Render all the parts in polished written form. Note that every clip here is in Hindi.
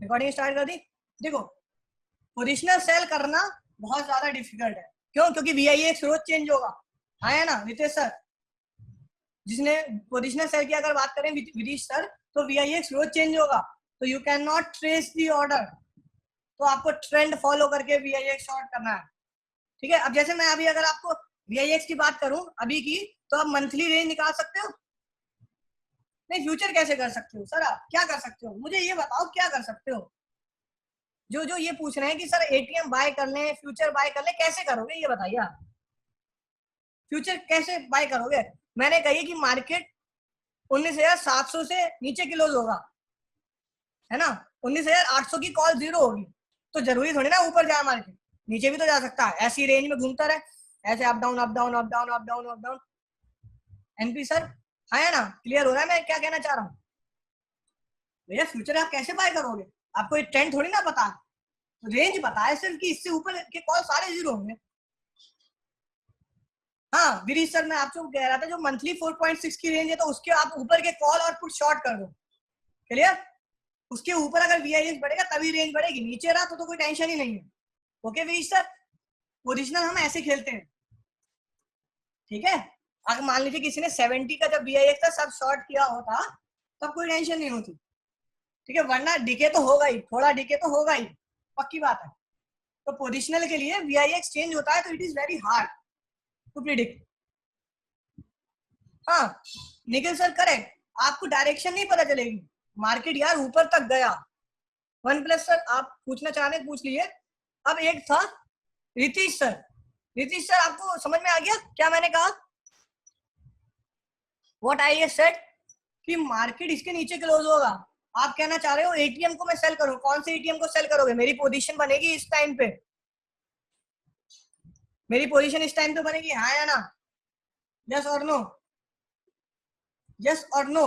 रिकॉर्डिंग स्टार्ट कर दी। देखो पोजिशनल सेल करना बहुत ज्यादा डिफिकल्ट है। क्यों? क्योंकि VIX रोज चेंज होगा। है ना वितेश सर? जिसने पोजिशनल सेल की अगर बात करें विदेश सर, तो VIX रोज चेंज होगा, तो you can not trace the order. तो आपको ट्रेंड फॉलो करके VIX शॉर्ट करना है। ठीक है, अब जैसे मैं अभी अगर आपको VIX की बात करूं अभी की, तो आप मंथली रेंज निकाल सकते हो? नहीं, फ्यूचर कैसे कर सकते हो सर? आप क्या कर सकते हो मुझे ये बताओ, क्या कर सकते हो? जो जो ये पूछ रहे हैं कि सर ATM बाय कर लें, फ्यूचर बाय कर लें, कैसे करोगे ये बताइए आप। फ्यूचर कैसे बाय करोगे? मैंने कही कि मार्केट 19,700 से नीचे क्लोज होगा, है ना? 19,800 की कॉल जीरो होगी, तो जरूरी थोड़ी ना ऊपर जाए मार्केट, नीचे भी तो जा सकता है। ऐसी रेंज में घूमता रहे, ऐसे up down up down up down up down up down. NP sir है ना? क्लियर हो रहा है मैं क्या कहना चाह रहा हूँ? भैया फ्यूचर आप कैसे बाय करोगे? आपको एक ट्रेंड थोड़ी ना पता, रेंज पता है सिर्फ कि इससे ऊपर के कॉल सारे जीरो होंगे। हाँ गिरीश सर, मैं आपको कह रहा था जो मंथली 4.6 की रेंज है, तो उसके आप ऊपर के कॉल और पुट शॉर्ट कर दो। क्लियर? उसके ऊपर अगर VIX बढ़ेगा तभी रेंज बढ़ेगी, नीचे रहा तो कोई टेंशन ही नहीं है। ओके गिरीश सर, पोजिशनल हम ऐसे खेलते हैं। ठीक है, अगर मान लीजिए किसी ने 70 का जब VIX था सब शॉर्ट किया होता, तब कोई टेंशन नहीं होती। ठीक है, वरना डिके तो होगा ही, थोड़ा डिके तो होगा ही, पक्की बात है। तो पोजिशनल के लिए VIX चेंज होता है, तो it is very hard to predict. हाँ निखिल सर करेक्ट, आपको डायरेक्शन नहीं पता चलेगी। मार्केट यार ऊपर तक गया। वन प्लस सर आप पूछना चाह रहे पूछ लिए। अब एक था रीतीश सर। रीतीश सर आपको समझ में आ गया क्या मैंने कहा? व्हाट आई सेड कि मार्केट इसके नीचे क्लोज होगा। आप कहना चाह रहे हो ATM को मैं सेल करूं, कौन से ATM को सेल करोगे? मेरी पोजीशन बनेगी इस टाइम पे, मेरी पोजीशन इस टाइम पे बनेगी, हाँ या ना? यस और नो? यस और नो?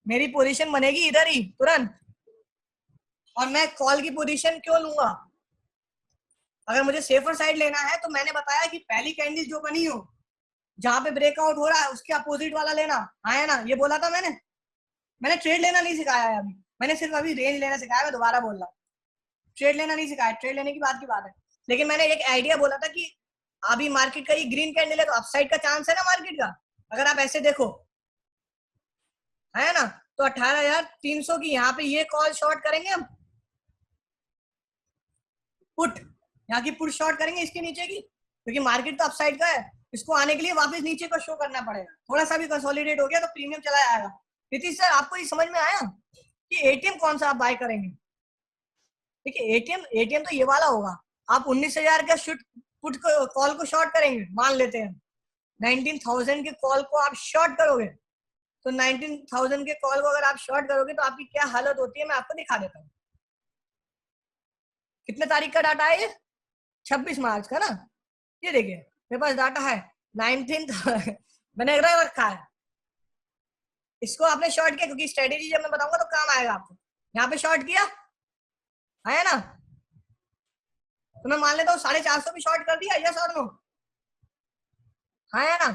मेरी पोजीशन बनेगी इधर ही तुरंत। और मैं कॉल की पोजीशन क्यों लूंगा? अगर मुझे सेफर साइड लेना है तो मैंने बताया कि पहली कैंडल जो बनी हो, जहां पे ब्रेकआउट हो रहा है उसके अपोजिट वाला लेना, हाँ या ना? ये बोला था मैंने। मैंने ट्रेड लेना नहीं सिखाया है अभी, मैंने सिर्फ अभी रेंज लेना सिखाया। मैं दोबारा बोल रहा हूँ, ट्रेड लेना नहीं सिखाया, ट्रेड लेने की बात है। लेकिन मैंने एक आइडिया बोला था कि अभी मार्केट का ये ग्रीन कैंडल है तो अपसाइड का चांस है ना मार्केट का। अगर आप ऐसे देखो, है ना? तो 18,300 की यहाँ पे ये कॉल शॉर्ट करेंगे हम, पुट यहाँ की पुट शॉर्ट करेंगे इसके नीचे की, क्योंकि मार्केट तो अपसाइड का है। इसको आने के लिए वापस नीचे को शो करना पड़ेगा, थोड़ा सा भी कंसोलिडेट हो गया तो प्रीमियम चला जाएगा। नीतीश सर आपको ये समझ में आया कि ATM कौन सा आप बाय करेंगे? देखिए ATM तो ये वाला होगा। आप 19,000 का शुट पुट कॉल को शॉर्ट करेंगे, मान लेते हैं 19,000 के कॉल को आप शॉर्ट करोगे, तो 19,000 के कॉल को अगर आप शॉर्ट करोगे तो आपकी क्या हालत होती है मैं आपको दिखा देता हूँ। कितने तारीख का डाटा है ये? 26 मार्च का ना? ये देखिए मेरे पास डाटा है 19 मैंने रखा है। इसको आपने शॉर्ट किया, क्योंकि स्ट्रेटेजी जब मैं बताऊंगा तो काम आएगा आपको। यहाँ पे शॉर्ट किया है ना, तो मैं मान लेता हूँ 450 भी शॉर्ट कर दिया, यस और नो? हाँ है ना?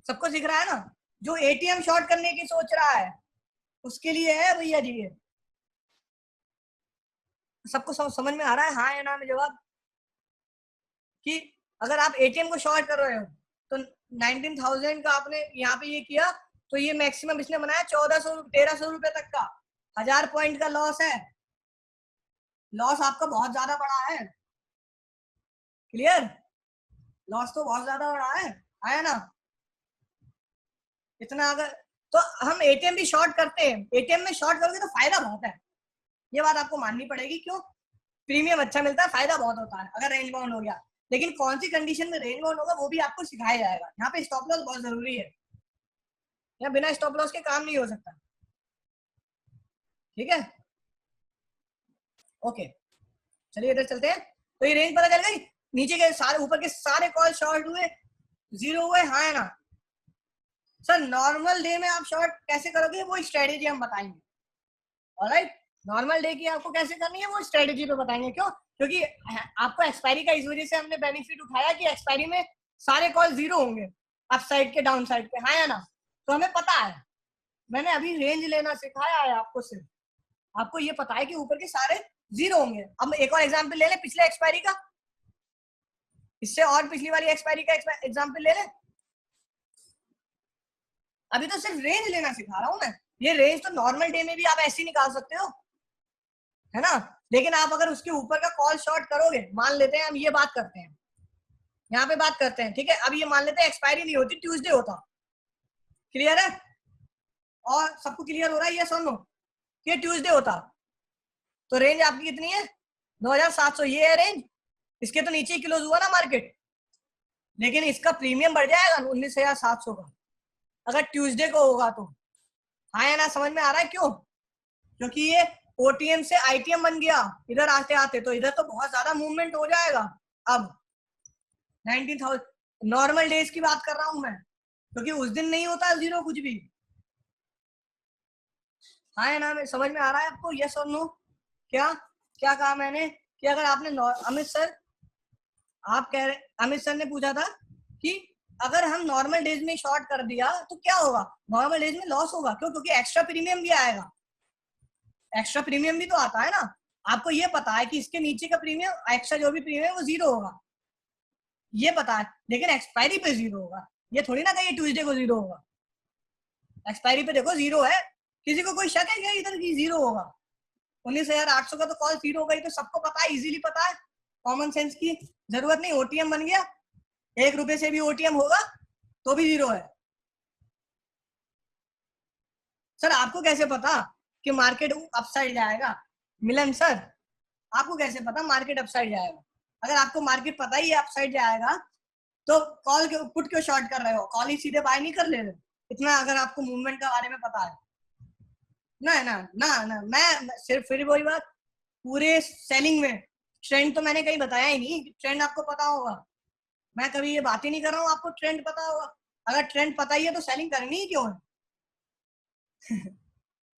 सबको दिख रहा है ना? जो ATM शॉर्ट करने की सोच रहा है उसके लिए है भैया जी ये। सबको समझ में आ रहा है हाँ या ना में जवाब? कि अगर आप ATM को शॉर्ट कर रहे हो तो 19,000 का आपने यहाँ पे ये किया, तो ये मैक्सिमम इसने बनाया 1,400 1,300 रुपए तक का, 1000 पॉइंट का लॉस है। लॉस आपका बहुत ज्यादा बड़ा है। क्लियर? लॉस तो बहुत ज्यादा बड़ा है, आया ना? इतना अगर, तो हम ATM भी शॉर्ट करते हैं, ATM में शॉर्ट करोगे तो फायदा बहुत है, ये बात आपको माननी पड़ेगी। क्यों? प्रीमियम अच्छा मिलता है, फायदा बहुत होता है अगर रेंज बाउंड हो गया। लेकिन कौन सी कंडीशन में रेंज बाउंड होगा वो भी आपको सिखाया जाएगा। यहाँ पे स्टॉप लॉस बहुत जरूरी है, यहाँ बिना स्टॉप लॉस के काम नहीं हो सकता। ठीक है, ओके चलिए इधर चलते हैं। तो ये रेंज पता चल गई, नीचे के सारे ऊपर के सारे कॉल शॉर्ट हुए, जीरो हुए, हाँ है ना? सर नॉर्मल डे में आप शॉर्ट कैसे करोगे वो स्ट्रेटेजी हम बताएंगे। ऑलराइट, नॉर्मल डे की आपको कैसे करनी है वो स्ट्रेटेजी पे बताएंगे। क्यों? क्योंकि आपको एक्सपायरी का इस वजह से हमने बेनिफिट उठाया कि एक्सपायरी में सारे कॉल जीरो होंगे, अप साइड के डाउन साइड पे, हाँ या ना? तो हमें पता है, मैंने अभी रेंज लेना सिखाया है आपको सिर्फ। आपको ये पता है कि ऊपर के सारे जीरो होंगे। अब एक और एग्जांपल ले ले पिछले एक्सपायरी का, इससे और पिछली वाली एक्सपायरी का एग्जांपल ले ले। अभी तो सिर्फ रेंज लेना सिखा रहा हूं मैं, ये रेंज तो नॉर्मल डे में भी आप ऐसे ही निकाल सकते हो, है ना। लेकिन आप अगर उसके ऊपर का कॉल शॉर्ट करोगे, मान लेते हैं हम ये बात करते हैं, यहाँ पे बात करते हैं, ठीक है। अब ये मान लेते हैं एक्सपायरी नहीं होती, ट्यूसडे होता, क्लियर है? और सबको क्लियर हो रहा है ये सुन लो, ये ट्यूसडे होता तो रेंज आपकी कितनी है 2700, ये है रेंज। इसके तो नीचे ही क्लोज हुआ ना मार्केट, लेकिन इसका प्रीमियम बढ़ जाएगा 19,700 का अगर ट्यूसडे को होगा तो। हाँ या ना, समझ में आ रहा है क्यों? क्योंकि ये ओटीएम से आईटीएम बन गया इधर आते आते, तो इधर तो बहुत ज्यादा मूवमेंट हो जाएगा। अब 19,000 नॉर्मल डेज की बात कर रहा हूं मैं, क्योंकि उस दिन नहीं होता जीरो कुछ भी। हाँ या ना, समझ में आ रहा है आपको? यस और नो? क्या क्या कहा मैंने कि अगर आपने अमित सर, आप कह रहे, अमित सर ने पूछा था कि अगर हम नॉर्मल डेज में शॉर्ट कर दिया तो क्या होगा? नॉर्मल डेज में लॉस होगा। क्यों? क्योंकि एक्स्ट्रा प्रीमियम भी आएगा, एक्स्ट्रा प्रीमियम भी तो आता है ना। आपको ये पता है कि इसके नीचे का प्रीमियम, एक्स्ट्रा जो भी प्रीमियम है वो जीरो होगा, ये पता है, लेकिन एक्सपायरी पे जीरो होगा। ये थोड़ी ना कहिए ट्यूसडे को जीरो होगा, एक्सपायरी पे देखो जीरो है। किसी को कोई शक है क्या इधर की जीरो होगा? 19,800 का तो कॉल जीरो होगा, तो सबको पता है, इजीली पता है, कॉमन सेंस की जरूरत नहीं। ओटीएम बन गया, 1 रुपए से भी ओटीएम होगा तो भी जीरो है। सर आपको कैसे पता कि मार्केट अपसाइड जाएगा? मिलन सर, आपको कैसे पता मार्केट अपसाइड जाएगा? अगर आपको मार्केट पता ही है अपसाइड जाएगा तो कॉल के पुट क्यों शॉर्ट कर रहे हो? कॉल ही सीधे बाय नहीं कर ले रहे इतना, अगर आपको मूवमेंट के बारे में पता है ना। ना ना ना, मैं सिर्फ फिर वही बात, पूरे सेलिंग में ट्रेंड तो मैंने कहीं बताया ही नहीं, ट्रेंड आपको पता होगा। मैं कभी ये बात ही नहीं कर रहा हूँ आपको ट्रेंड पता होगा। अगर ट्रेंड पता ही है तो सेलिंग करनी ही क्यों है?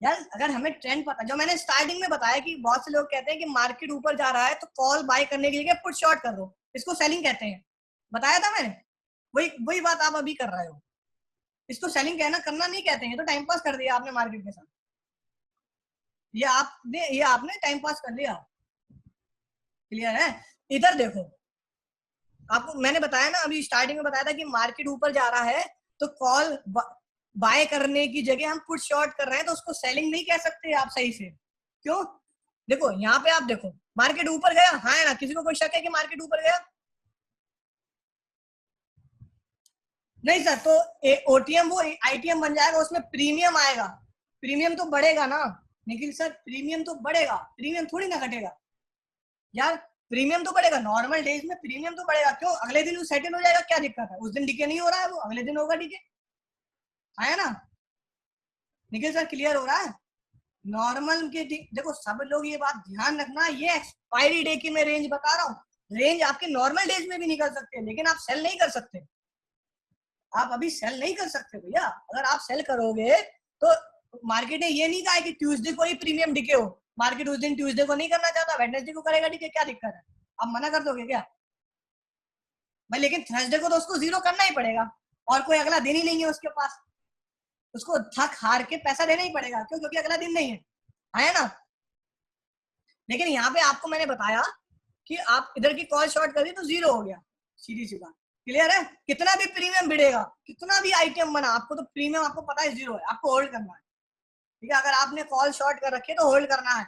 यार अगर हमें ट्रेंड पता, जो मैंने स्टार्टिंग में बताया कि बहुत से लोग कहते हैं कि मार्केट ऊपर जा रहा है तो कॉल बाय करने के लिए पुट शॉर्ट कर दो, इसको सेलिंग कहते हैं, बताया था मैंने। वही वही बात आप अभी कर रहे हो, इसको सेलिंग कहना करना नहीं कहते हैं, तो टाइम पास कर दिया आपने मार्केट के साथ, ये आपने टाइम पास कर लिया। क्लियर है? इधर देखो, आपको मैंने बताया ना, अभी स्टार्टिंग में बताया था कि मार्केट ऊपर जा रहा है तो कॉल बाय करने की जगह हम पुट शॉर्ट कर रहे हैं, तो उसको सेलिंग नहीं कह सकते आप सही से। क्यों? देखो यहाँ पे आप देखो, मार्केट ऊपर गया, हाँ है ना, किसी को कोई शक है कि मार्केट ऊपर गया? नहीं सर, तो ओटीएम वो आईटीएम बन जाएगा, उसमें प्रीमियम आएगा, प्रीमियम तो बढ़ेगा ना निखिल सर, प्रीमियम तो बढ़ेगा, प्रीमियम थोड़ी ना घटेगा यार, प्रीमियम तो बढ़ेगा, नॉर्मल डेज में प्रीमियम तो बढ़ेगा। क्यों? अगले दिन वो सेटल हो जाएगा, क्या दिक्कत है? उस दिन डीके नहीं हो रहा है, वो अगले दिन होगा डीके, है ना। निखिल सर क्लियर हो रहा है? नॉर्मल के देखो, सब लोग ये बात ध्यान रखना, ये एक्सपायरी डे की मैं रेंज बता रहा हूँ। रेंज आपके नॉर्मल डेज में भी निकल सकते हैं, लेकिन आप सेल नहीं कर सकते, आप अभी सेल नहीं कर सकते भैया। अगर आप सेल करोगे तो मार्केट ने ये नहीं कहा है कि ट्यूसडे को ही प्रीमियम डिके हो, मार्केट उस दिन ट्यूसडे को नहीं करना चाहता, वेडनेसडे को करेगा डिके, क्या दिक्कत है? आप मना कर दोगे क्या भाई? लेकिन थर्सडे को तो उसको जीरो करना ही पड़ेगा, और कोई अगला दिन ही नहीं है उसके पास, उसको थक हार के पैसा देना ही पड़ेगा। क्यों? क्योंकि अगला दिन नहीं है ना। लेकिन यहाँ पे आपको मैंने बताया कि आप इधर की कॉल शॉर्ट कर दी तो जीरो हो गया, सीधी सी बात। क्लियर है? कितना भी प्रीमियम बढ़ेगा, कितना भी आइटम बना, आपको तो प्रीमियम आपको पता है जीरो है, आपको होल्ड करना है। ठीक है? अगर आपने कॉल शॉर्ट कर रखी है तो होल्ड करना है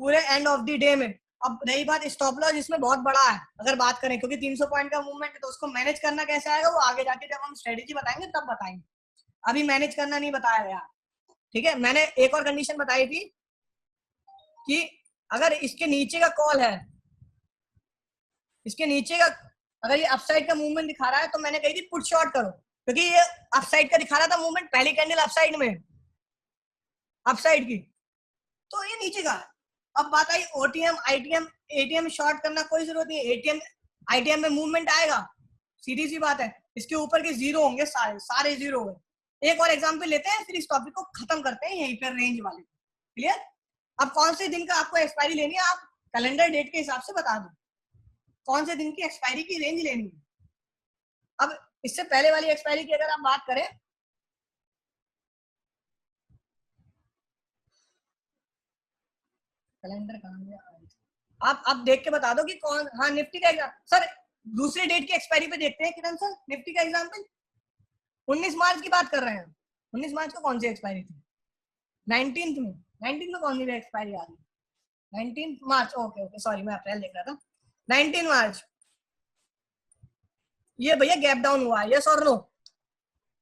पूरे एंड ऑफ द डे में। अब रही बात स्टॉप लॉस, इसमें बहुत बड़ा है अगर बात करें, क्योंकि 300 पॉइंट का मूवमेंट है, तो उसको मैनेज करना कैसे आएगा वो आगे जाके जब हम स्ट्रेटेजी बताएंगे तब बताएंगे, अभी मैनेज करना नहीं बताया गया। ठीक है? मैंने एक और कंडीशन बताई थी कि अगर इसके नीचे का कॉल है, इसके नीचे का अगर ये अपसाइड का मूवमेंट दिखा रहा है, तो मैंने कही थी पुट शॉर्ट करो, क्योंकि ये अपसाइड का दिखा रहा था मूवमेंट, पहली कैंडल अपसाइड में, अपसाइड की, तो ये नीचे का। अब बात आई ओटीएम आईटीएम, एटीएम शॉर्ट करना कोई जरूरत नहीं है, एटीएम आईटीएम में मूवमेंट आएगा, सीधी सी बात है, इसके ऊपर के जीरो होंगे, सारे सारे जीरो होंगे। एक और एग्जांपल लेते हैं, फिर इस टॉपिक को खत्म करते हैं यहीं पर रेंज वाले। क्लियर? अब कौन से दिन का आपको एक्सपायरी लेनी है, आप कैलेंडर डेट के हिसाब से बता दो कौन से दिन की एक्सपायरी की रेंज लेनी है। अब इससे पहले वाली एक्सपायरी की अगर आप बात करें, कैलेंडर कहाँ गया? आप देख के बता दो कि कौन। हाँ निफ्टी का एग्जाम सर, दूसरी डेट की एक्सपायरी पे देखते हैं किरण सर, निफ्टी का एग्जाम्पल 19 मार्च की बात कर रहे हैं। 19 मार्च को कौन सी एक्सपायरी थी? 19 में। 19 में कौन सी एक्सपायरी आ गई? 19 मार्च, ओके ओके सॉरी, मैं अप्रैल देख रहा था। 19 मार्च, ये भैया गैप डाउन हुआ है, यस और नो?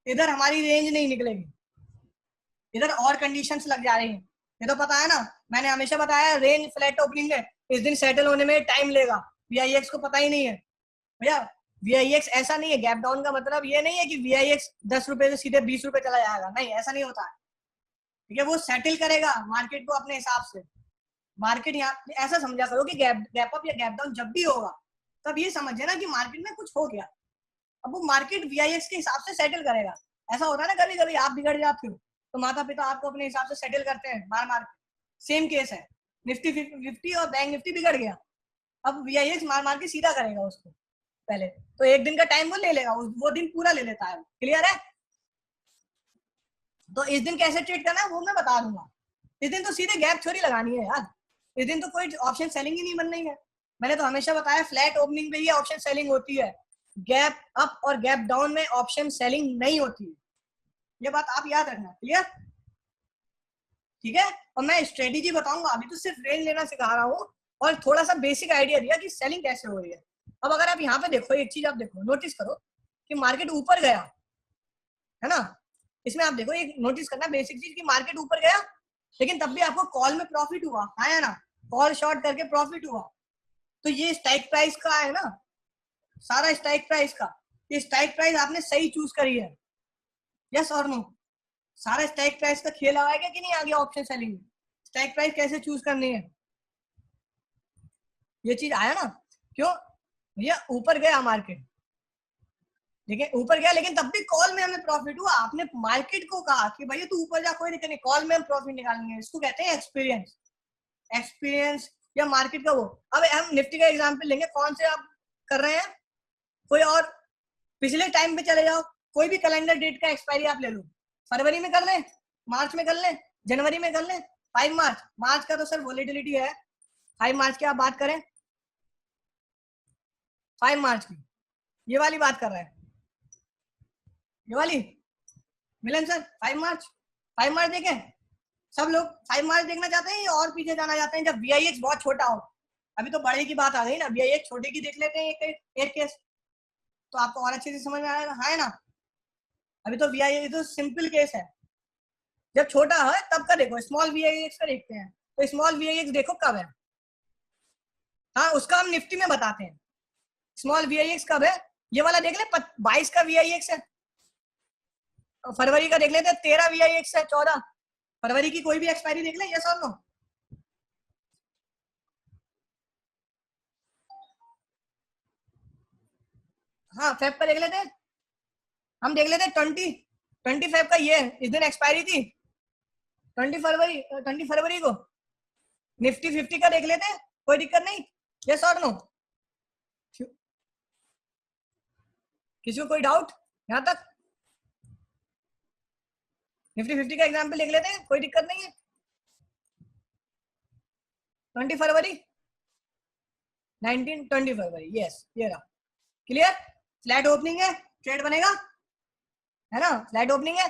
इधर हमारी रेंज नहीं निकलेगी, इधर और कंडीशंस लग जा रही हैं, ये तो पता है ना। मैंने हमेशा बताया रेंज फ्लैट ओपनिंग है, इस दिन सेटल होने में टाइम लेगा। वीआईएक्स को पता ही नहीं है भैया, वीआईएक्स ऐसा नहीं है। गैप डाउन का मतलब ये नहीं है कि वीआईएक्स 10 रुपए से सीधे 20 रुपए चला जाएगा, नहीं ऐसा नहीं होता है। ठीक है, वो सेटल करेगा मार्केट को अपने हिसाब से। मार्केट यहाँ ऐसा समझा करो कि गैप अप या गैप डाउन जब भी होगा तब ये समझे ना कि मार्केट में कुछ हो गया, अब वो मार्केट वीआईएक्स के हिसाब से सेटल करेगा। ऐसा होता है ना, कभी कभी आप बिगड़ जाते हो तो माता पिता आपको अपने हिसाब से सेटल करते हैं मार मार के। सेम केस है, निफ्टी 50 और बैंक निफ्टी बिगड़ गया, अब वीआईएक्स मार मार के सीधा करेगा उसको पहले, तो एक दिन का टाइम वो ले लेगा, वो दिन पूरा ले लेता है। क्लियर है? तो इस दिन कैसे ट्रेड करना है वो मैं बता दूंगा। इस दिन तो सीधे गैप थ्योरी लगानी है यार, इस दिन तो कोई ऑप्शन सेलिंग ही नहीं बननी है। मैंने तो हमेशा बताया फ्लैट ओपनिंग पे ही ऑप्शन सेलिंग होती है, गैप अप और गैप डाउन में ऑप्शन सेलिंग नहीं होती है, ये बात आप याद रखना। क्लियर? ठीक है, और मैं स्ट्रेटेजी बताऊंगा, अभी तो सिर्फ रेंज लेना सिखा रहा हूँ और थोड़ा सा बेसिक आइडिया दिया कि सेलिंग कैसे हो रही है। अब अगर आप यहाँ पे देखो, एक चीज आप देखो, नोटिस करो कि मार्केट ऊपर गया है ना, इसमें आप देखो एक नोटिस करना बेसिक चीज कि मार्केट ऊपर गया लेकिन तब भी आपको कॉल में प्रॉफिट हुआ, है ना, कॉल शॉर्ट करके प्रॉफिट हुआ। तो ये स्ट्राइक प्राइस का है ना, सारा स्ट्राइक प्राइस का, ये स्ट्राइक प्राइस आपने सही चूज करी है, यस और नो? सारा स्ट्राइक प्राइस का खेल आएगा कि नहीं आ गया ऑप्शन सेलिंग में? स्ट्राइक प्राइस कैसे चूज करनी है, ये चीज आया ना? क्यों भैया? ऊपर गया मार्केट, देखिए ऊपर गया लेकिन तब भी कॉल में हमें प्रॉफिट हुआ। आपने मार्केट को कहा कि भैया तू ऊपर जा, कोई दिक्कत नहीं, कॉल में हम प्रॉफिट निकालेंगे, इसको कहते हैं एक्सपीरियंस। एक्सपीरियंस या मार्केट का वो। अब हम निफ्टी का एग्जांपल लेंगे, कौन से आप कर रहे हैं, कोई और पिछले टाइम पे चले जाओ, कोई भी कैलेंडर डेट का एक्सपायरी आप ले लो, फरवरी में कर लें, मार्च में कर लें, जनवरी में कर लें, 5 मार्च, मार्च का तो सर वॉलेटिलिटी है, 5 मार्च की आप बात करें, 5 मार्च की ये वाली बात कर रहे हैं, ये वाली मिलन सर 5 मार्च, 5 मार्च देखें सब लोग, 5 मार्च देखना चाहते हैं या और पीछे जाना चाहते हैं जब वीआईएक्स बहुत छोटा हो? अभी तो बड़े की बात आ गई ना, वीआईएक्स छोटे की देख लेते हैं एक केस, तो आपको और अच्छे से समझ में आएगा, है ना? अभी तो वीआईएक्स तो सिंपल केस है, जब छोटा है तब का देखो, स्मॉल वीआईएक्स का देखते हैं, तो स्मॉल वीआईएक्स देखो कब है, हाँ उसका हम निफ्टी में बताते हैं, स्मॉल वीआईएक्स कब है, ये वाला देख ले 22 का वीआईएक्स है, फरवरी का देख लेते हैं 13 वीआईएक्स है, 14 फरवरी की कोई भी एक्सपायरी देख ले, यस और नो? हाँ फेब का देख लेते हैं, हम देख लेते हैं 25 का, ये इस दिन एक्सपायरी थी 20 फरवरी को। निफ्टी 50 का देख लेते हैं, कोई दिक्कत नहीं, यस और नो? किसी को कोई डाउट यहाँ तक? निफ्टी 50 का एग्जाम्पल देख लेते हैं, कोई दिक्कत नहीं है। 20 फरवरी, 20 फरवरी, यस ये रहा। क्लियर? फ्लैट ओपनिंग है, ट्रेड बनेगा, है ना, फ्लैट ओपनिंग है।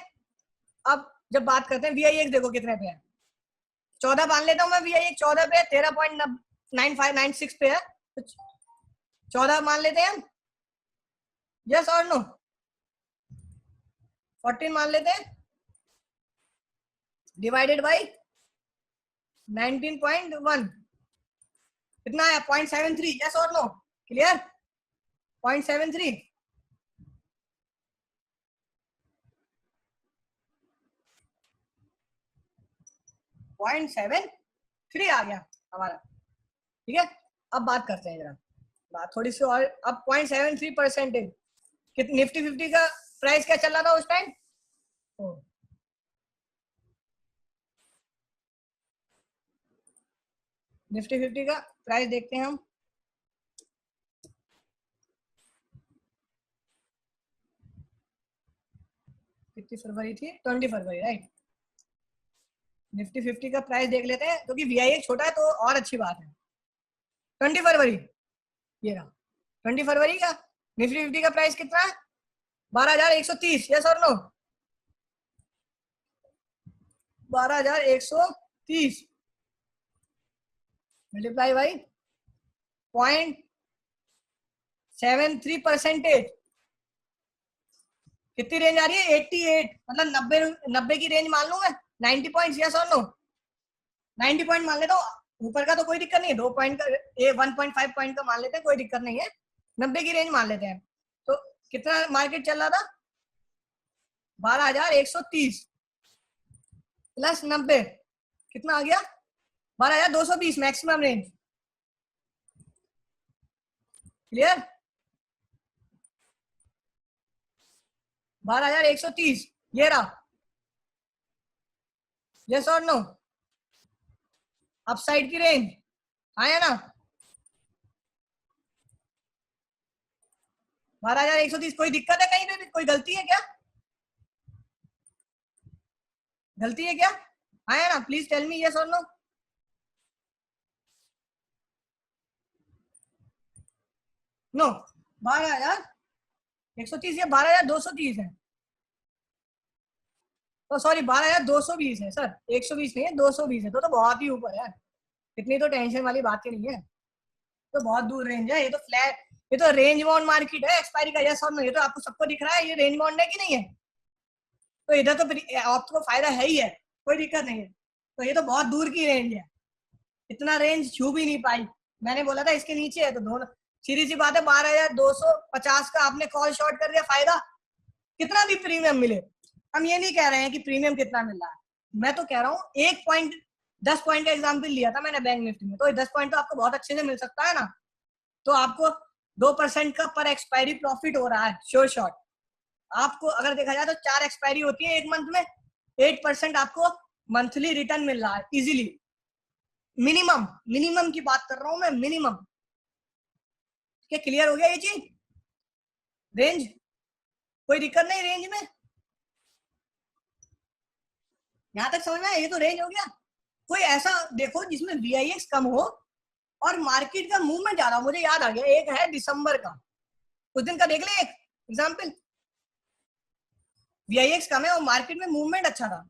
अब जब बात करते हैं वीआईएक्स देखो कितने पे है, 14 मान लेता हूँ मैं, वीआईएक्स 14 पे है, 13.9596 पे है, तो 14 मान लेते हैं हम, यस और नो? 14 मान लेते हैं, डिवाइडेड बाई 19.1 कितना है, 0.73, यस और नो? क्लियर? 0.73, 0.73 आ गया हमारा। ठीक है, अब बात करते हैं जरा, बात थोड़ी सी और। अब 0.73% निफ्टी 50 का प्राइस क्या चल रहा था उस टाइम? निफ्टी 50 का प्राइस देखते हैं हम, कितनी फरवरी थी, 20 फरवरी, राइट? निफ्टी 50 का प्राइस देख लेते हैं, क्योंकि VIX छोटा है तो और अच्छी बात है। 20 फरवरी, ये रहा 20 फरवरी का निफ्टी 50 का प्राइस कितना है? 12,130। यस और नो? 12,130 multiply by 0.73%। कितनी रेंज आ रही है? 88, मतलब 90 की रेंज मान लूं मैं। 90 पॉइंट, यस और नो? 90 पॉइंट मान लेता हूँ, ऊपर का तो कोई दिक्कत नहीं है, 2 पॉइंट का 1.5 पॉइंट का मान लेते हैं, कोई दिक्कत नहीं है। 90 की रेंज मान लेते हैं। तो कितना मार्केट चल रहा था? 12,130 प्लस 90 कितना आ गया? 12,220 मैक्सिमम रेंज। क्लियर? 12,130 ये रहा। यस और नो? अपसाइड की रेंज आया ना? 12,130। कोई दिक्कत है कहीं पे भी? कोई गलती है क्या? गलती है क्या? आया ना? प्लीज टेल मी यस और नो। नो, 12,130 या 12,230 है? तो सॉरी, 12,220 है सर, 120 नहीं है, 220 है। तो बहुत ही ऊपर है, इतनी तो टेंशन वाली बात ही नहीं है। तो बहुत दूर रेंज है, ये तो फ्लैट, ये तो रेंज बाउंड मार्केट है एक्सपायरी का। यस और नो? ये तो आपको सबको दिख रहा है, ये रेंज बाउंड है कि नहीं है? तो इधर तो आपको फायदा है ही है, कोई दिक्कत नहीं है। तो ये तो बहुत दूर की रेंज है, इतना रेंज छू भी नहीं पाई। मैंने बोला था इसके नीचे है, तो दोनों सीधी सी बात है। 12,250 का आपने कॉल शॉर्ट कर दिया, फायदा कितना भी प्रीमियम मिले। हम ये नहीं कह रहे हैं कि प्रीमियम कितना मिल रहा है, मैं तो कह रहा हूँ 1 पॉइंट 10 पॉइंट का एग्जाम्पल लिया था मैंने बैंक निफ्टी में, तो 10 पॉइंट तो आपको बहुत अच्छे से मिल सकता है ना। तो आपको 2% का पर एक्सपायरी प्रॉफिट हो रहा है श्योर शॉर्ट। आपको अगर देखा जाए तो 4 एक्सपायरी होती है एक मंथ में, 8% आपको मंथली रिटर्न मिल रहा है इजीली। मिनिमम मिनिमम की बात कर रहा हूं मैं, मिनिमम। क्या क्लियर हो गया ये चीज? रेंज कोई दिक्कत नहीं रेंज में, यहां तक समझ में आया? ये तो रेंज हो गया। कोई ऐसा देखो जिसमें VIX कम हो और मार्केट का मूवमेंट ज्यादा हो। मुझे याद आ गया, एक है दिसंबर का, उस दिन का देख ले एक एग्जाम्पल। VIX कम है और मार्केट में मूवमेंट अच्छा था,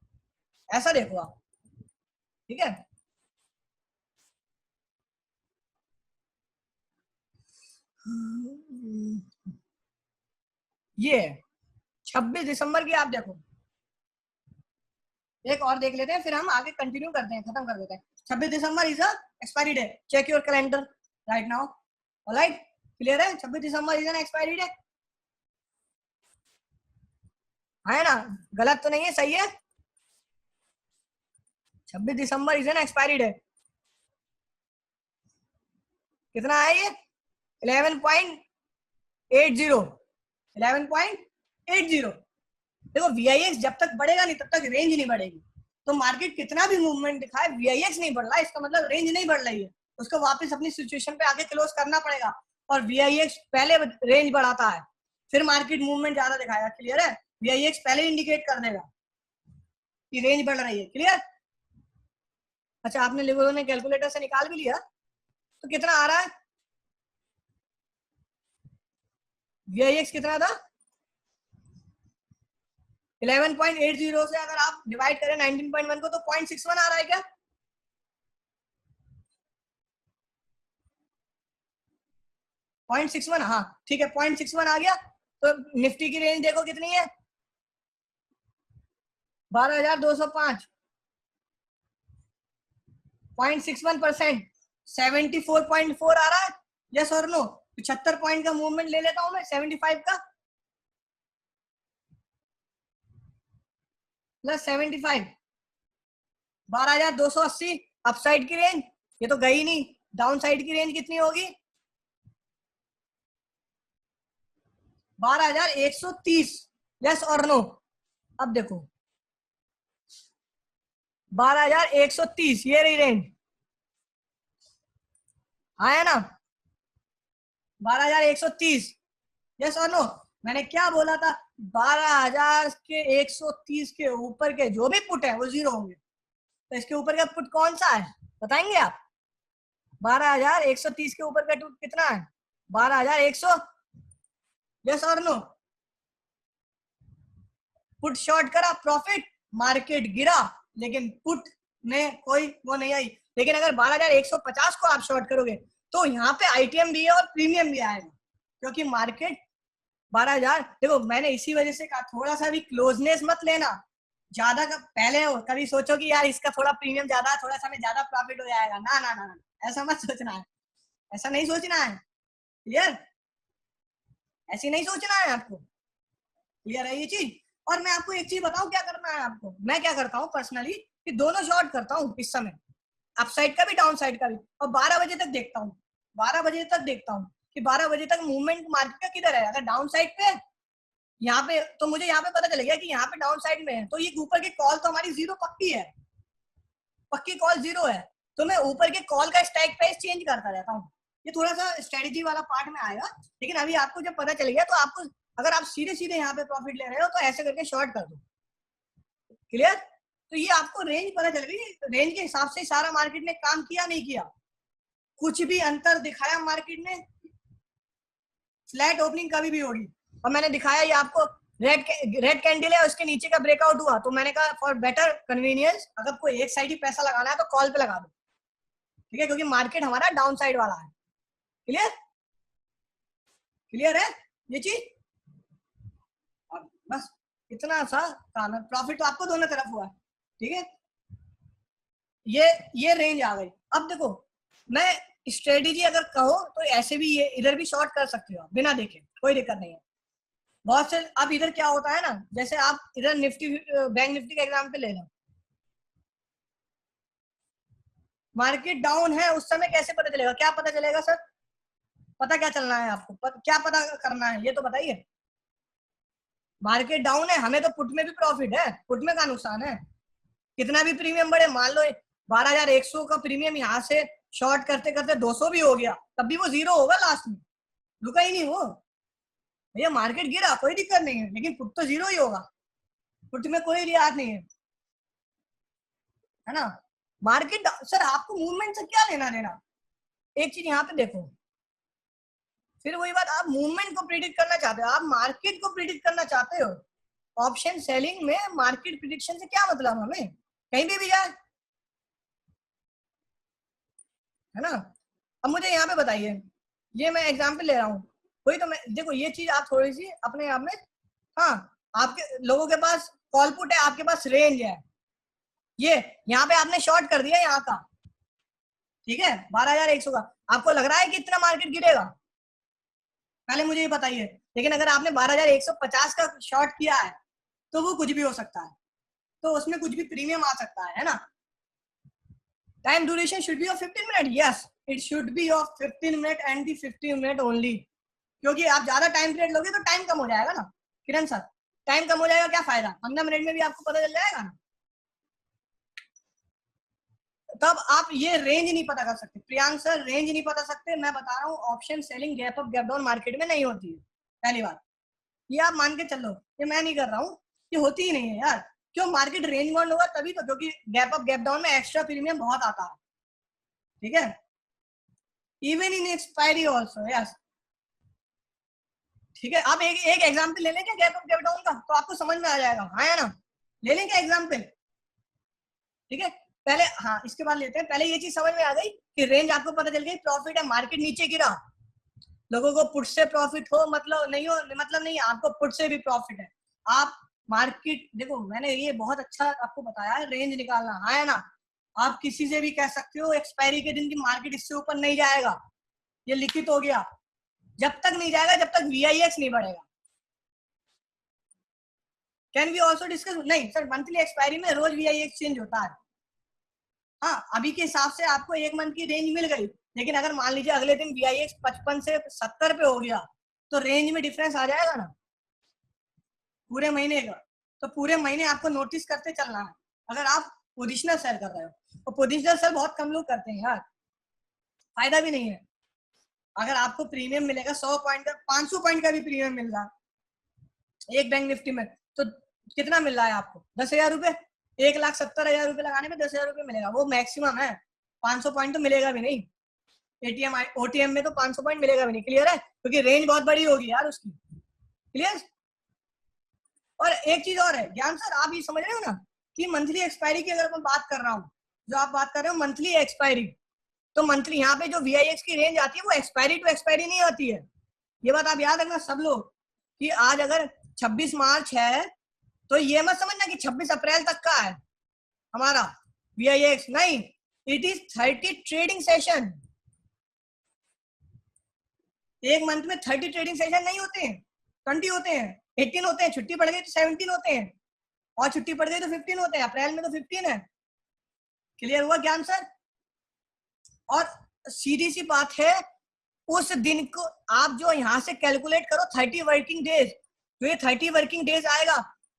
ऐसा देखो आप। ठीक है, ये 26 दिसंबर की आप देखो। एक और देख लेते हैं, फिर हम आगे कंटिन्यू करते हैं, खत्म कर देते हैं। 26 December is expiry day, check your calendar right now. Alright, clear है? 26 December is an expiry day, है ना? गलत तो नहीं है, सही है। 26 December is an expiry day. कितना है ये? 11.80, 11.80। देखो VIX जब तक बढ़ेगा नहीं तब तक रेंज नहीं बढ़ेगी। तो मार्केट कितना भी मूवमेंट दिखाए, VIX नहीं बढ़ रहा है, इसका मतलब रेंज नहीं बढ़ रही है। उसको वापस अपनी सिचुएशन पे आगे क्लोज करना पड़ेगा। और VIX पहले रेंज बढ़ाता है, फिर मार्केट मूवमेंट ज्यादा दिखाएगा। क्लियर है? VIX पहले इंडिकेट कर देगा कि रेंज बढ़ रही है। क्लियर? अच्छा, आपने लिबरो ने कैलकुलेटर से निकाल भी लिया, तो कितना आ रहा है VIX? कितना था? 11.80 से अगर आप डिवाइड करें 19.1 को तो 0.61 आ रहा है क्या? 0.61, हाँ ठीक है, 0.61 आ गया। तो निफ्टी की रेंज देखो कितनी है? 12,205, 0.61%, 74.4 आ रहा है। यस और नो? 75 पॉइंट का मूवमेंट ले लेता हूं मैं, 75 का प्लस 75, 12,280 अपसाइड की रेंज। ये तो गई नहीं, डाउन साइड की रेंज कितनी होगी? 12,130। यस और नो? अब देखो 12,130 ये रही रेंज, आया ना? 12,130। यस और नो? मैंने क्या बोला था? 12,000 के 130 के ऊपर के जो भी पुट है वो जीरो होंगे। तो इसके ऊपर का पुट कौन सा है बताएंगे आप? 12,130 के ऊपर का पुट कितना है? 12,100। यस और नो? पुट शॉर्ट करा, प्रॉफिट, मार्केट गिरा, लेकिन पुट में कोई वो नहीं आई। लेकिन अगर 12,150 को आप शॉर्ट करोगे तो यहाँ पे आईटीएम भी है और प्रीमियम भी आएगा, क्योंकि मार्केट 12,000। देखो मैंने इसी वजह से कहा थोड़ा सा भी क्लोजनेस मत लेना ज्यादा का। पहले हो कभी सोचो कि यार इसका थोड़ा प्रीमियम ज्यादा है, थोड़ा सा में ज्यादा प्रॉफिट हो जाएगा, ना ना ना, ऐसा मत सोचना है, ऐसा नहीं सोचना है। क्लियर? ऐसी नहीं सोचना है आपको। क्लियर है ये चीज? और मैं आपको एक चीज बताऊं क्या करना है आपको। मैं क्या करता हूँ पर्सनली कि दोनों शॉर्ट करता हूँ इस समय, अपसाइड का भी डाउन साइड का भी, और 12 बजे तक देखता हूँ। 12 बजे तक देखता हूँ कि 12 बजे तक मूवमेंट मार्केट का किधर है। अगर डाउन साइड पे यहाँ पे तो मुझे यहाँ पे पता चलेगा कि यहाँ पे डाउन साइड में है, तो ये ऊपर की कॉल तो हमारी जीरो पक्की है, पक्की कॉल जीरो है। तो मैं ऊपर के कॉल का स्ट्राइक प्राइस चेंज करता रहता हूँ। ये थोड़ा सा स्ट्रेटेजी वाला पार्ट में आएगा, लेकिन अभी आपको जब पता चल गया तो आपको, अगर आप सीधे सीधे यहाँ पे प्रॉफिट ले रहे हो तो ऐसे करके शॉर्ट कर दो। क्लियर? तो ये आपको रेंज पता चल गई, रेंज के हिसाब से सारा मार्केट ने काम किया नहीं किया, कुछ भी अंतर दिखाया मार्केट ने? फ्लैट ओपनिंग कभी भी होगी, और मैंने दिखाया ये आपको, रेड कैंडल है उसके नीचे का ब्रेकआउट हुआ, तो मैंने कहा फॉर बेटर कन्वीनियंस अगर कोई एक साइड ही पैसा लगाना है तो कॉल पे लगा दो, ठीक है, क्योंकि मार्केट हमारा डाउन साइड वाला है। क्लियर? क्लियर है ये चीज? बस इतना सा काम है, प्रॉफिट तो आपको दोनों तरफ हुआ है, ठीक है। ये रेंज आ गई। अब देखो मैं स्ट्रेटेजी अगर कहो तो ऐसे भी ये इधर भी शॉर्ट कर सकते हो बिना देखे, कोई दिक्कत नहीं है। बहुत से अब इधर क्या होता है ना, जैसे आप इधर निफ्टी बैंक निफ्टी का एग्जाम्पल ले लो, मार्केट डाउन है उस समय कैसे पता चलेगा? क्या पता चलेगा सर? पता क्या चलना है आपको? क्या पता करना है ये तो बताइए। मार्केट डाउन है, हमें तो पुट में भी प्रॉफिट है, पुट में का नुकसान है? कितना भी प्रीमियम बढ़े, मान लो 12,100 का प्रीमियम यहाँ से शॉर्ट करते करते 200 भी हो गया, तब भी वो जीरो होगा लास्ट में, रुका ही नहीं वो। भैया मार्केट गिरा कोई दिक्कत नहीं है, लेकिन पुट तो जीरो ही होगा, पुट में कोई रियायत नहीं है ना। मार्केट सर आपको मूवमेंट से क्या लेना देना? एक चीज यहाँ पे देखो, फिर वही बात, आप मूवमेंट को प्रिडिक्ट करना चाहते हो, आप मार्केट को प्रिडिक्ट करना चाहते हो। ऑप्शन सेलिंग में मार्केट प्रिडिक्शन से क्या मतलब? हमें कहीं भी जाए, है ना। अब मुझे यहाँ पे बताइए, ये मैं एग्जाम्पल ले रहा हूँ, वही तो मैं देखो ये चीज आप थोड़ी सी अपने आप में, हाँ आपके लोगों के पास कॉल पुट है, आपके पास रेंज है, ये यहाँ पे आपने शॉर्ट कर दिया यहाँ का, ठीक है 12,100 का, आपको लग रहा है कि इतना मार्केट गिरेगा? पहले मुझे ये बताइए। लेकिन अगर आपने 12,150 का शॉर्ट किया है तो वो कुछ भी हो सकता है, तो उसमें कुछ भी प्रीमियम आ सकता है ना। Time duration should be of 15 minute, yes it should be of 15 minute and the 15 minute only, क्योंकि आप ज्यादा टाइम पीरियड लोगे तो टाइम कम हो जाएगा ना किरण सर, टाइम कम हो जाएगा, क्या फायदा? 15 मिनट में भी आपको पता चल जाएगा ना। तब आप ये रेंज नहीं पता कर सकते प्रियांक सर, रेंज नहीं पता सकते। मैं बता रहा हूँ option selling gap up gap down market में नहीं होती है, पहली बात ये आप मान के चलो, ये मैं नहीं कर रहा हूँ, ये होती ही नहीं है यार। क्यों? मार्केट रेंज बाउंड होगा तभी तो, क्योंकि गैप अप गैप डाउन में एक्स्ट्रा प्रीमियम बहुत आता है, ठीक है, even in expiry also, yes. ठीक है, आप एक एग्जाम्पल ले लें क्या गैप अप गैप डाउन का, तो आपको समझ में आ जाएगा, हाँ या ना? ले लें क्या एग्जाम्पल? ठीक है, पहले हाँ इसके बाद लेते हैं। पहले ये चीज समझ में आ गई कि रेंज आपको पता चल गई, प्रॉफिट है, मार्केट नीचे गिरा, लोगों को पुट से प्रॉफिट हो मतलब नहीं हो, मतलब नहीं, आपको पुट से भी प्रॉफिट है। आप मार्केट देखो, मैंने ये बहुत अच्छा आपको बताया है रेंज निकालना, हाँ ना। आप किसी से भी कह सकते हो एक्सपायरी के दिन की मार्केट इससे ऊपर नहीं जाएगा, ये लिखित हो गया, जब तक नहीं जाएगा जब तक VIX नहीं बढ़ेगा। Can we also discuss? नहीं सर, मंथली एक्सपायरी में रोज VIX चेंज होता है। हाँ अभी के हिसाब से आपको एक मंथ की रेंज मिल गई, लेकिन अगर मान लीजिए अगले दिन VIX 55 से 70 पे हो गया तो रेंज में डिफरेंस आ जाएगा ना पूरे महीने का। तो पूरे महीने आपको नोटिस करते चलना है अगर आप पोजिशनल सेल कर रहे हो। तो पोजिशनल सेल बहुत कम लोग करते हैं यार, फायदा भी नहीं है। अगर आपको प्रीमियम मिलेगा 100 पॉइंट का, 500 पॉइंट का भी प्रीमियम मिल रहा है एक बैंक निफ्टी में, तो कितना मिल रहा है आपको? 10,000 रुपए। 1,70,000 रुपए लगाने पे 10,000 रुपए मिलेगा, वो मैक्सिमम है। 500 पॉइंट तो मिलेगा भी नहीं। एटीएम ओटीएम में तो 500 पॉइंट मिलेगा भी नहीं। क्लियर है? क्योंकि रेंज बहुत बड़ी होगी यार उसकी। क्लियर? और एक चीज और है ज्ञान सर, आप ये समझ रहे हो ना कि मंथली एक्सपायरी की अगर मैं बात कर रहा हूँ, जो आप बात कर रहे हो मंथली एक्सपायरी, तो मंथली यहाँ पे जो VIX की रेंज आती है वो एक्सपायरी टू एक्सपायरी नहीं आती है। ये बात आप याद रखना सब लोग, कि आज अगर 26 मार्च है तो ये मत समझना कि 26 अप्रैल तक का है हमारा VIX, नहीं, इट इज 30 ट्रेडिंग सेशन। एक मंथ में 30 ट्रेडिंग सेशन नहीं होते हैं, 20 होते हैं, 18 होते हैं, छुट्टी पड़ गई तो 17 होते हैं, और छुट्टी पड़ गई तो 15 होते हैं। अप्रैल में तो 15 है। क्लियर हुआ ज्ञान सर? और सीधी सी बात है, उस दिन को आप जो यहां से कैलकुलेट करो 30 वर्किंग डेज, तो ये 30 वर्किंग डेज आएगा,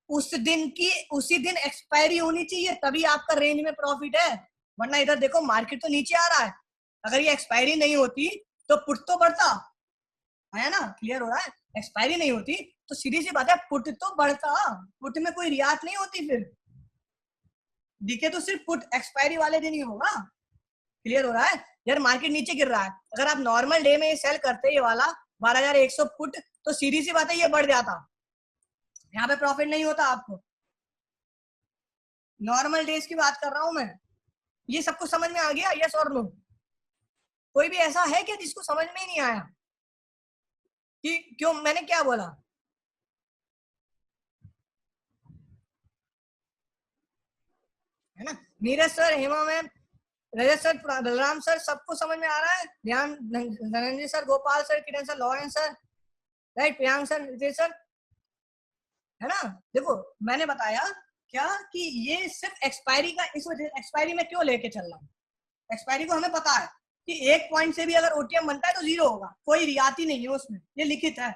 उस दिन की उसी दिन एक्सपायरी होनी चाहिए, तभी आपका रेंज में प्रॉफिट है। वरना इधर देखो मार्केट तो नीचे आ रहा है, अगर ये एक्सपायरी नहीं होती तो पुट तो बढ़ता है ना। क्लियर हो रहा है? एक्सपायरी नहीं होती तो सीधी सी बात है पुट तो बढ़ता, पुट में कोई रियायत नहीं होती, फिर दिखे तो सिर्फ पुट एक्सपायरी वाले दिन ही होगा। क्लियर हो रहा है? यार मार्केट नीचे गिर रहा है, अगर आप नॉर्मल डे में ये सेल करते ये वाला 12,100 पुट, तो सीधी सी बात है ये बढ़ जाता, यहाँ पे प्रॉफिट नहीं होता आपको। नॉर्मल डेज की बात कर रहा हूं मैं। ये सबको समझ में आ गया? यस और नो? कोई भी ऐसा है क्या जिसको समझ में ही नहीं आया कि क्यों मैंने क्या बोला? है ना? Neeraj sir, Hema ma'am, Rajat sir, Balram sir, सबको समझ में आ रहा है? ध्यान, Dhananjay sir, Gopal sir, Kiran sir, Lawrence sir, right, Priyank sir, Ritesh sir, है ना? देखो मैंने बताया क्या कि ये सिर्फ एक्सपायरी का, इस वजह एक्सपायरी में क्यों लेके चल रहा हूँ, एक्सपायरी को हमें पता है कि एक पॉइंट से भी अगर ओटीएम बनता है तो जीरो होगा, कोई रियायती नहीं है उसमें, ये लिखित है,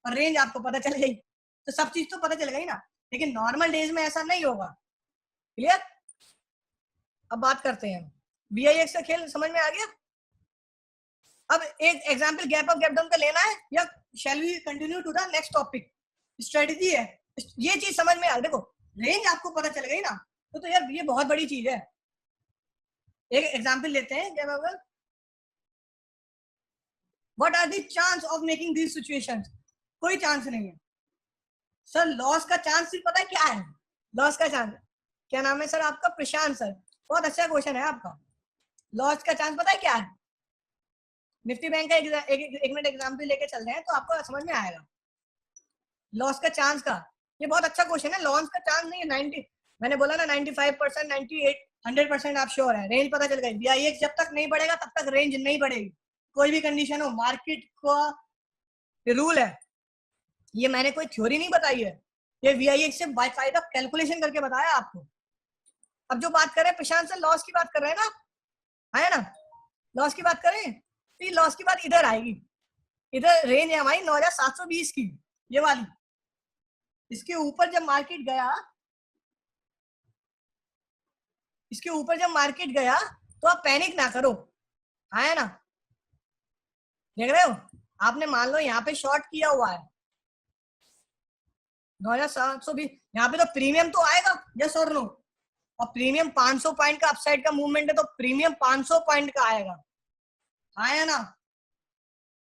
और रेंज आपको पता चल गई तो सब चीज तो पता चल गई ना। लेकिन नॉर्मल डेज में ऐसा नहीं होगा। क्लियर? अब बात करते हैं, VIX का खेल समझ में आ गया? अब एक example gap up gap down का लेना है या shall we continue to the next topic? Strategy है, ये चीज समझ में आ, देखो रेंज आपको पता चल गई ना, तो यार ये बहुत बड़ी चीज है। एक एग्जांपल लेते हैं, gap up, what are the chance of making these situations? कोई चांस नहीं है सर। लॉस का चांस सिर्फ पता है क्या है? लॉस का चांस, क्या नाम है सर आपका? प्रशांत सर, बहुत अच्छा क्वेश्चन है आपका। लॉस का चांस पता है क्या है? निफ्टी बैंक का एक मिनट एग्जाम्पल लेके चल रहे हैं तो आपको समझ में आएगा लॉस का चांस का। ये बहुत अच्छा क्वेश्चन है। लॉस का चांस नहीं है 90, मैंने बोला ना 95%, 98, 100% आप श्योर है। रेंज पता चल गई, VIX जब तक नहीं बढ़ेगा तब तक रेंज नहीं बढ़ेगी, कोई भी कंडीशन हो। मार्केट का रूल है, ये मैंने कोई थ्योरी नहीं बताई है, ये VIX से बाकायदा कैलकुलेशन करके बताया आपको। अब जो बात करें प्रशांत सर, लॉस की बात कर रहे हैं ना, है ना? लॉस की बात करें तो ये लॉस की बात इधर आएगी, इधर रेंज है हमारी 9,720 की, ये वाली। इसके ऊपर जब मार्केट गया, इसके ऊपर जब मार्केट गया तो आप पैनिक ना करो, है ना? देख रहे हो, आपने मान लो यहाँ पे शॉर्ट किया हुआ है 9,720, यहाँ पे तो प्रीमियम तो आएगा, यस और नो? और प्रीमियम 500 पॉइंट का अपसाइड का मूवमेंट है तो प्रीमियम 500 पॉइंट का आएगा, है ना?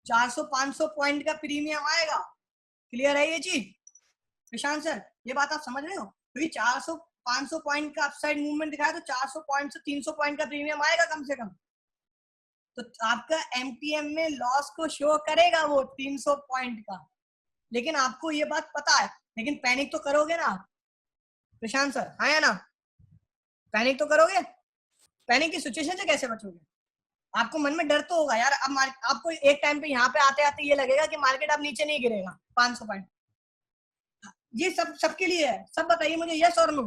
400-500 पॉइंट का प्रीमियम आएगा। क्लियर है ये चीज प्रशांत सर? ये बात आप समझ रहे हो? क्योंकि 400-500 पॉइंट का अपसाइड मूवमेंट दिखाया तो 400 पॉइंट से 300 पॉइंट का प्रीमियम आएगा कम से कम, तो आपका MTM में लॉस को शो करेगा वो 300 पॉइंट का। लेकिन आपको ये बात पता है, लेकिन पैनिक तो करोगे ना प्रशांत सर, है ना? पैनिक तो करोगे। पैनिक की सिचुएशन से कैसे बचोगे? आपको मन में डर तो होगा यार। अब आपको एक टाइम पे यहाँ पे आते आते ये लगेगा कि मार्केट अब नीचे नहीं गिरेगा 500 पॉइंट, ये सब सबके लिए है। सब बताइए मुझे यस और नो,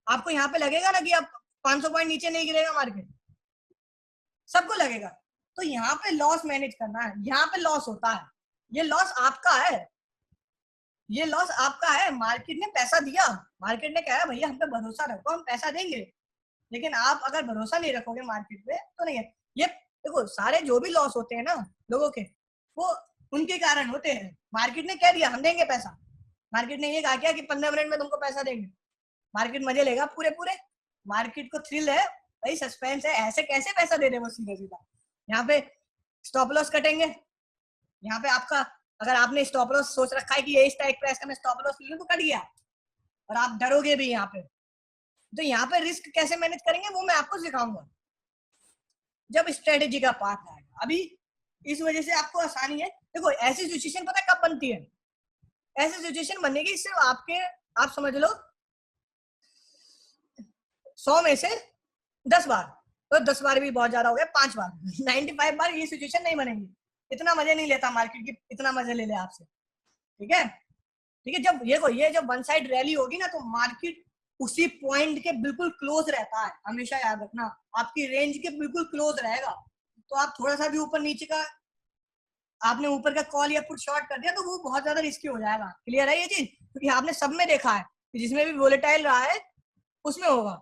आपको यहाँ पे लगेगा ना कि अब 500 पॉइंट नीचे नहीं गिरेगा मार्केट? सबको लगेगा। तो यहाँ पे लॉस मैनेज करना है, यहाँ पे लॉस होता है, ये लॉस आपका है, ये लॉस आपका है। मार्केट ने पैसा दिया, मार्केट ने कहा भैया हम पे भरोसा रखो, हम पैसा देंगे, लेकिन आप अगर भरोसा नहीं रखोगे मार्केट पे तो नहीं है। ये देखो सारे जो भी लॉस होते हैं ना लोगों के, वो उनके कारण होते हैं। मार्केट ने कह दिया हम देंगे पैसा, मार्केट ने ये कहा क्या कि 15 मिनट में तुमको पैसा देंगे, मार्केट मजे लेगा पूरे पूरे, मार्केट को थ्रिल है भाई, सस्पेंस है, ऐसे कैसे पैसा दे रहे वो सीधा सीधा। यहाँ पे स्टॉप लॉस कटेंगे, यहाँ पे आपका अगर आपने स्टॉप लॉस सोच रखा है कि ये स्ट्राइक प्राइस का मैं स्टॉप लॉस लूं तो कट गया और आप डरोगे भी यहाँ पे। तो यहाँ पे रिस्क कैसे मैनेज करेंगे वो मैं आपको सिखाऊंगा जब स्ट्रेटेजी का पार्ट आएगा। अभी इस वजह से आपको आसानी है। देखो ऐसी सिचुएशन पता कब बनती है, ऐसी सिचुएशन बनेगी सिर्फ आपके, आप समझ लो 100 में से 10 बार, तो 10 बार भी बहुत ज्यादा हो गया, 5 बार 95 बार ये सिचुएशन नहीं बनेगी। इतना मजे नहीं लेता मार्केट की, इतना मजे ले ले आपसे, ठीक है। ठीक है, जब ये जब वन साइड रैली होगी ना तो मार्केट उसी पॉइंट के बिल्कुल क्लोज रहता है, हमेशा याद रखना, आपकी रेंज के बिल्कुल क्लोज रहेगा। तो आप थोड़ा सा भी ऊपर नीचे का, आपने ऊपर का कॉल या पुट शॉर्ट कर दिया तो वो बहुत ज्यादा रिस्की हो जाएगा। क्लियर है ये चीज, क्योंकि आपने सब में देखा है कि जिसमें भी वोलेटाइल रहा है उसमें होगा।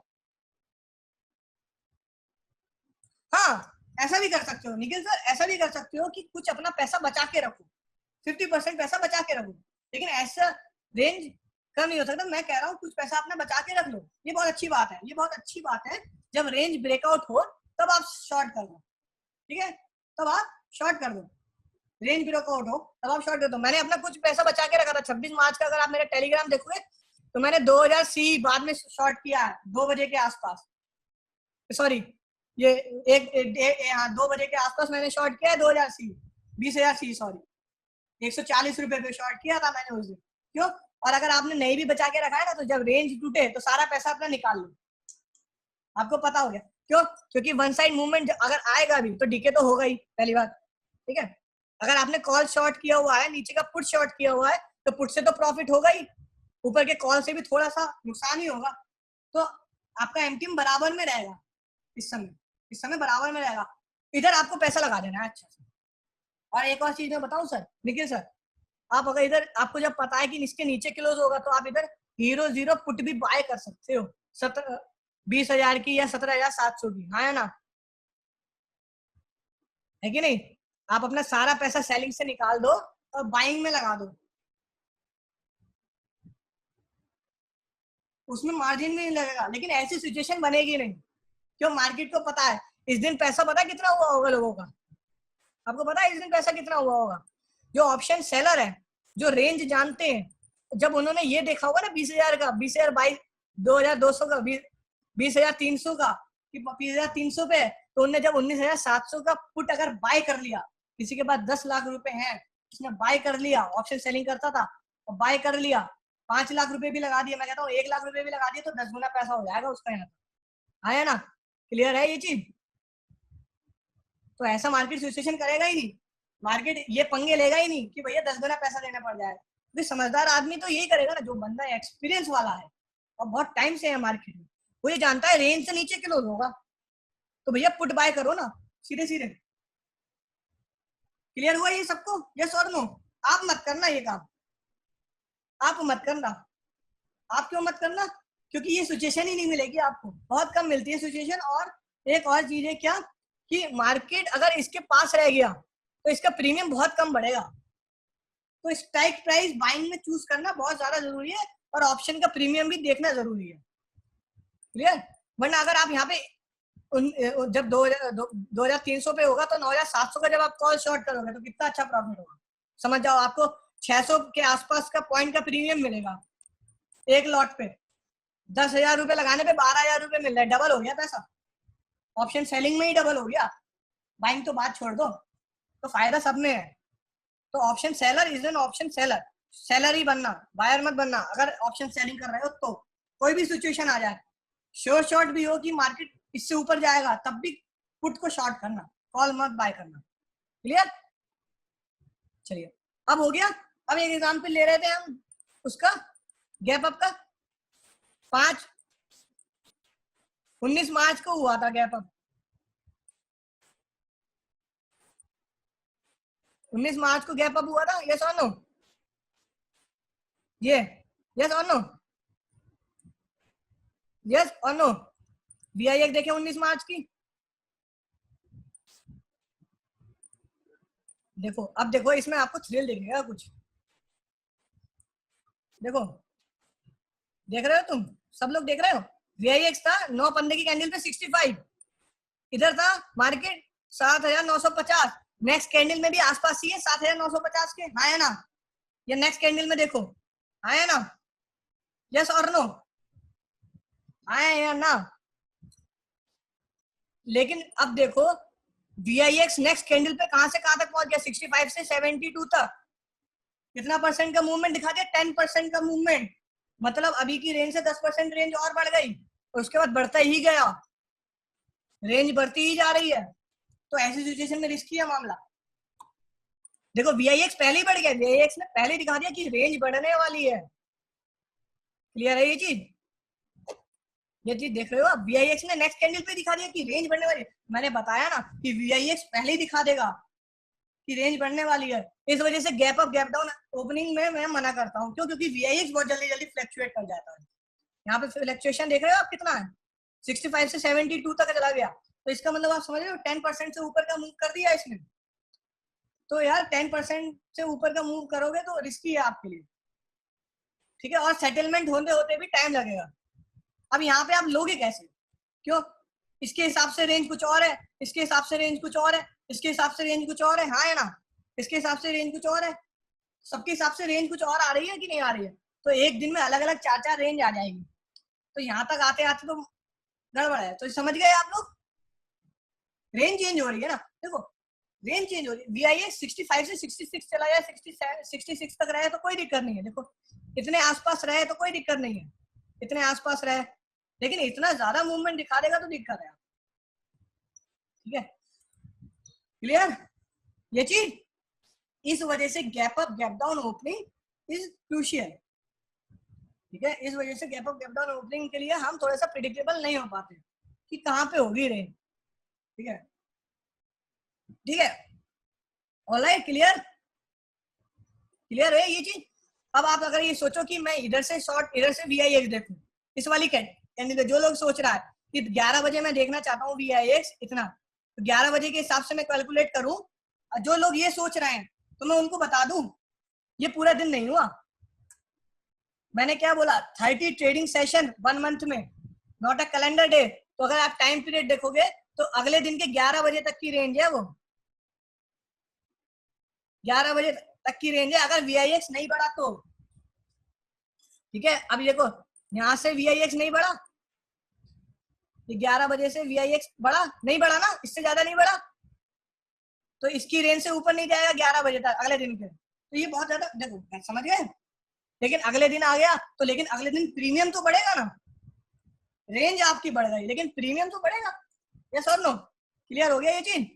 हाँ ऐसा भी कर सकते हो निखिल सर, ऐसा भी कर सकते हो कि कुछ अपना पैसा बचा के रखो, 50% पैसा बचा के रखो, लेकिन ऐसा रेंज कम नहीं हो सकता। मैं कह रहा हूँ कुछ पैसा अपना बचा के रख लो, ये बहुत अच्छी बात है, ये बहुत अच्छी बात है। जब रेंज ब्रेकआउट हो तब आप शॉर्ट कर दो, ठीक है, तब आप शॉर्ट कर दो, रेंज ब्रेकआउट हो तब आप शॉर्ट कर दो। मैंने अपना कुछ पैसा बचा के रखा था 26 मार्च का, अगर आप मेरे टेलीग्राम देखोगे तो मैंने 2000 सी बाद में शॉर्ट किया है 2 बजे के आसपास, सॉरी ये हाँ 2 बजे के आसपास मैंने शॉर्ट किया है 2000 सी, 20,000 सी, सॉरी 140 रुपए पे शॉर्ट किया था मैंने उस दिन। क्यों? और अगर आपने नहीं भी बचा के रखा है ना तो जब रेंज टूटे तो सारा पैसा अपना निकाल लो, आपको पता हो गया क्यों, क्योंकि वन साइड मूवमेंट अगर आएगा भी तो डीके तो होगा ही, पहली बात, ठीक है। अगर आपने कॉल शॉर्ट किया हुआ है, नीचे का पुट शॉर्ट किया हुआ है तो पुट से तो प्रॉफिट होगा ही, ऊपर के कॉल से भी थोड़ा सा नुकसान ही होगा। तो आपका एमटीएम बराबर में रहेगा, इस समय बराबर में रहेगा, इधर आपको पैसा लगा देना है अच्छा से। और एक और चीज मैं बताऊं सर, निखिल सर, आप अगर इधर आपको जब पता है कि इसके नीचे क्लोज होगा तो आप इधर हीरो जीरो पुट भी बाय कर सकते हो, 20,000 की या 17,700 की, हाँ है ना, है कि नहीं। आप अपना सारा पैसा सेलिंग से निकाल दो और बाइंग में लगा दो, उसमें मार्जिन भी नहीं लगेगा, लेकिन ऐसी सिचुएशन बनेगी नहीं। क्यों? मार्केट को पता है इस दिन पैसा पता कितना हुआ होगा लोगों का, आपको पता है इस दिन पैसा कितना हुआ होगा। जो ऑप्शन सेलर है, जो रेंज जानते हैं, जब उन्होंने ये देखा होगा ना 20,000 का, 20,000 22 2,200 का, 20,300 का, कि 20,300 पे, तो उन्होंने जब 19,700 का पुट अगर बाय कर लिया, किसी के पास 10 लाख रुपए हैं, उसने बाय कर लिया, ऑप्शन सेलिंग करता था और बाय कर लिया, 5 लाख रुपए भी लगा दिया, मैं कहता हूँ 1 लाख रुपए भी लगा दिया तो 10 गुना पैसा हो जाएगा उसका यहाँ, आया ना। क्लियर है ये चीज। तो ऐसा मार्केट सिचुएशन करेगा ही नहीं, मार्केट ये पंगे लेगा ही नहीं कि भैया 10 गुना पैसा देना पड़ जाएगा। तो समझदार आदमी तो यही करेगा ना, जो बंदा एक्सपीरियंस वाला है और बहुत टाइम से है मार्केट में, वो ये जानता है रेंज से नीचे क्लोज होगा तो भैया पुट बाय करो ना, सीधे सीधे। क्लियर हुआ ये सबको, यस और नो? आप मत करना ये काम, आप मत करना। आप क्यों मत करना? क्योंकि ये सिचुएशन ही नहीं मिलेगी आपको, बहुत कम मिलती है सिचुएशन। और एक और चीज है क्या, कि मार्केट अगर इसके पास रह गया तो इसका प्रीमियम बहुत कम बढ़ेगा। तो स्ट्राइक प्राइस बाइंग में चूज करना बहुत ज्यादा जरूरी है और ऑप्शन का प्रीमियम भी देखना जरूरी है। क्लियर? वरना अगर आप यहाँ पे जब 2,300 पे होगा तो 9,700 का जब आप कॉल शॉर्ट करोगे तो कितना अच्छा प्रॉफिट होगा, समझ जाओ। आपको 600 के आसपास का पॉइंट का प्रीमियम मिलेगा एक लॉट पे, 10,000 रुपए लगाने पे 12,000 रुपए मिल रहा है, डबल हो गया पैसा, ऑप्शन सेलिंग में ही डबल हो गया, बाइंग तो बात छोड़ दो। तो फायदा सब में है। तो option seller is an option seller, seller ही बनना, बायर मत बनना। अगर ऑप्शन सेलिंग कर रहे हो तो कोई भी सिचुएशन आ जाए, श्योर शॉर्ट भी हो कि मार्केट इससे ऊपर जाएगा तब भी पुट को शॉर्ट करना, कॉल मत बाय करना। क्लियर? चलिए अब हो गया। अब एक एग्जाम्पल ले रहे थे हम उसका, गैप अप का, 19 मार्च को हुआ था गैप अप, 19 मार्च को गैप अप हुआ था, यस और नो? ये यस और नो, यस और नो? VIX देखे 19 मार्च की, देखो अब देखो इसमें आपको थ्रिल दिखेगा कुछ, देखो देख रहे हो तुम, सब लोग देख रहे हो, VIX था 9 पंद्रह की कैंडल पे 65, इधर था मार्केट 7,950, नेक्स्ट कैंडल में भी आसपास ही है 7,950 के, हाँ है ना? या नेक्स्ट कैंडल में देखो, हाँ है ना? यस और नो, हाँ है या ना? लेकिन अब देखो VIX नेक्स्ट कैंडल पे कहां से कहां तक पहुंच गया, 65 से 72 तक, कितना परसेंट का मूवमेंट दिखा दिया, 10% का मूवमेंट, मतलब अभी की रेंज से 10% रेंज और बढ़ गई, और उसके बाद बढ़ता ही गया, रेंज बढ़ती ही जा रही है। तो ऐसी सिचुएशन में रिस्की है मामला। देखो VIX पहले ही बढ़ गया, VIX ने पहले ही दिखा दिया कि रेंज बढ़ने वाली है, क्लियर है ये चीज? ये चीज देख रहे हो आप, VIX ने नेक्स्ट कैंडल पे दिखा दिया कि रेंज बढ़ने वाली है। मैंने बताया ना कि VIX पहले ही दिखा देगा कि रेंज बढ़ने वाली है, इस वजह से gap up gap down opening में मैं मना करता हूँ। क्यों? क्योंकि VIX बहुत जल्दी जल्दी फ्लक्चुएट कर जाता है। यहाँ पे फ्लक्चुएशन देख रहे हो आप कितना है, 65 से 72 तक चला गया, तो इसका मतलब आप समझ रहे हो 10% से ऊपर का मूव कर दिया इसने। तो यार 10% से ऊपर का मूव करोगे तो रिस्की है आपके लिए, ठीक है? और सेटलमेंट होते होते भी टाइम लगेगा। अब यहाँ पे आप लोगे कैसे? क्यों? इसके हिसाब से रेंज कुछ और है, इसके हिसाब से रेंज कुछ और है, इसके हिसाब से रेंज कुछ और है, हाँ है ना? इसके हिसाब से रेंज कुछ और है, सबके हिसाब से रेंज कुछ और आ रही है कि नहीं आ रही है? तो एक दिन में अलग अलग 4-4 रेंज आ जाएगी। तो यहाँ तक आते आते तो गड़बड़ है। तो समझ गए आप लोग, रेंज चेंज हो रही है ना, देखो रेंज चेंज हो रही है। VIX 65 से 66 चला जाए, 66 तक रहे तो कोई दिक्कत नहीं है, देखो इतने आसपास रहे तो कोई दिक्कत नहीं है, इतने आसपास रहे, लेकिन इतना ज्यादा मूवमेंट दिखा देगा तो दिक्कत है, ठीक है? क्लियर ये चीज? इस वजह से gap up gap down opening is crucial, ठीक है? इस वजह से gap up gap down opening के लिए हम थोड़ा सा प्रिडिक्टेबल नहीं हो पाते कि कहाँ पे होगी रेंज, ठीक है? ठीक है, ऑलराइट, क्लियर? क्लियर है ये चीज? अब आप अगर ये सोचो कि मैं इधर से शॉर्ट, इधर से VIX देखूं, इस वाली कैंडिडेट, जो लोग सोच रहा है कि 11 बजे मैं देखना चाहता हूँ VIX इतना, तो 11 बजे के हिसाब से मैं कैलकुलेट करूं, जो लोग ये सोच रहे हैं तो मैं उनको बता दूं ये पूरा दिन नहीं हुआ। मैंने क्या बोला, 30 ट्रेडिंग सेशन 1 मंथ में, नॉट अ कैलेंडर डे। तो अगर आप टाइम पीरियड देखोगे तो अगले दिन के 11 बजे तक की रेंज है, वो 11 बजे तक की रेंज है, अगर VIX नहीं बढ़ा तो, ठीक है? अब देखो यहां से VIX नहीं बढ़ा, 11 बजे से VIX बढ़ा नहीं, बढ़ा ना, इससे ज्यादा नहीं बढ़ा, तो इसकी रेंज से ऊपर नहीं जाएगा 11 बजे तक अगले दिन के, तो ये बहुत ज्यादा, देखो समझ गए? लेकिन अगले दिन आ गया तो, लेकिन अगले दिन प्रीमियम तो बढ़ेगा ना, रेंज आपकी बढ़ गई लेकिन प्रीमियम तो बढ़ेगा, यस और नो? क्लियर हो गया ये चीज?